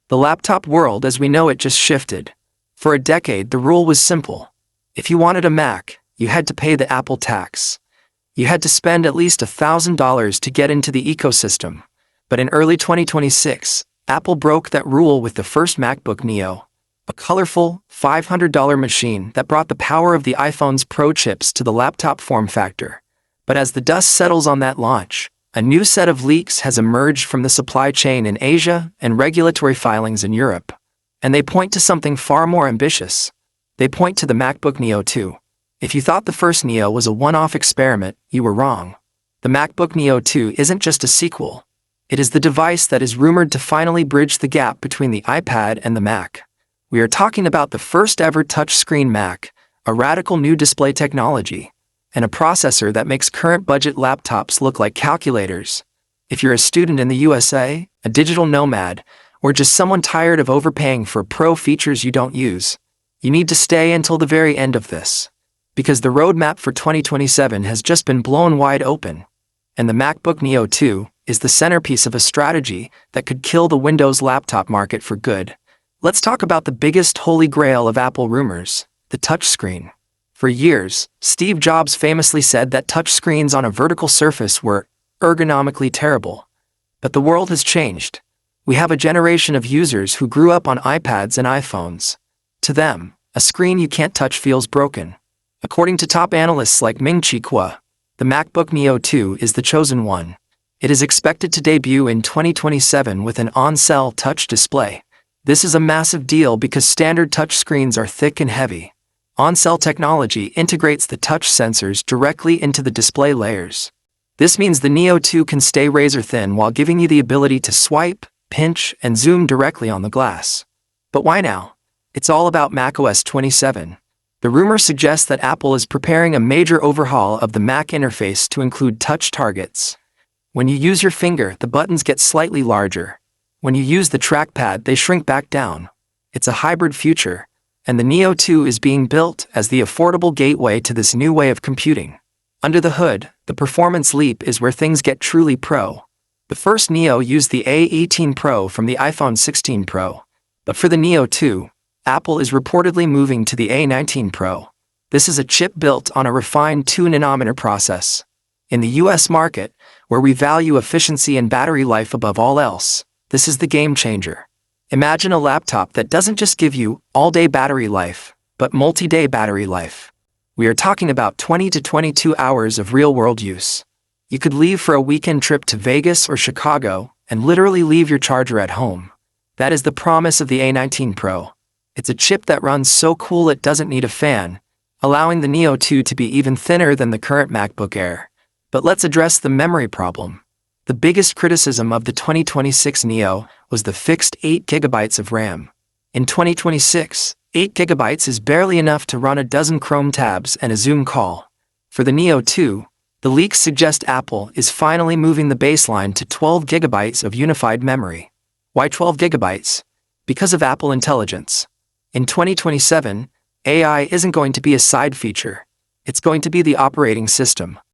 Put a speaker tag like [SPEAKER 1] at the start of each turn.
[SPEAKER 1] The laptop world as we know it just shifted. For a decade, the rule was simple. If you wanted a Mac, you had to pay the Apple tax. You had to spend at least $1,000 to get into the ecosystem. But in early 2026, Apple broke that rule with the first MacBook Neo, a colorful, $500 machine that brought the power of the iPhone's Pro chips to the laptop form factor. But as the dust settles on that launch, a new set of leaks has emerged from the supply chain in Asia and regulatory filings in Europe. And they point to something far more ambitious. They point to the MacBook Neo 2. If you thought the first Neo was a one-off experiment, you were wrong. The MacBook Neo 2 isn't just a sequel. It is the device that is rumored to finally bridge the gap between the iPad and the Mac. We are talking about the first ever touchscreen Mac, a radical new display technology, and a processor that makes current budget laptops look like calculators. If you're a student in the USA, a digital nomad, or just someone tired of overpaying for pro features you don't use, you need to stay until the very end of this. Because the roadmap for 2027 has just been blown wide open. And the MacBook Neo 2 is the centerpiece of a strategy that could kill the Windows laptop market for good. Let's talk about the biggest holy grail of Apple rumors, the touchscreen. For years, Steve Jobs famously said that touchscreens on a vertical surface were ergonomically terrible. But the world has changed. We have a generation of users who grew up on iPads and iPhones. To them, a screen you can't touch feels broken. According to top analysts like Ming-Chi Kuo, the MacBook Neo 2 is the chosen one. It is expected to debut in 2027 with an on-cell touch display. This is a massive deal because standard touchscreens are thick and heavy. On-cell technology integrates the touch sensors directly into the display layers. This means the Neo 2 can stay razor-thin while giving you the ability to swipe, pinch, and zoom directly on the glass. But why now? It's all about macOS 27. The rumor suggests that Apple is preparing a major overhaul of the Mac interface to include touch targets. When you use your finger, the buttons get slightly larger. When you use the trackpad, they shrink back down. It's a hybrid future, and the Neo 2 is being built as the affordable gateway to this new way of computing. Under the hood, the performance leap is where things get truly pro. The first Neo used the A18 Pro from the iPhone 16 Pro. But for the Neo 2, Apple is reportedly moving to the A19 Pro. This is a chip built on a refined 2nm process. In the US market, where we value efficiency and battery life above all else, this is the game changer. Imagine a laptop that doesn't just give you all-day battery life, but multi-day battery life. We are talking about 20 to 22 hours of real-world use. You could leave for a weekend trip to Vegas or Chicago and literally leave your charger at home. That is the promise of the A19 Pro. It's a chip that runs so cool it doesn't need a fan, allowing the Neo 2 to be even thinner than the current MacBook Air. But let's address the memory problem. The biggest criticism of the 2026 Neo was the fixed 8GB of RAM. In 2026, 8GB is barely enough to run a dozen Chrome tabs and a Zoom call. For the Neo 2, the leaks suggest Apple is finally moving the baseline to 12GB of unified memory. Why 12GB? Because of Apple Intelligence. In 2027, AI isn't going to be a side feature. It's going to be the operating system.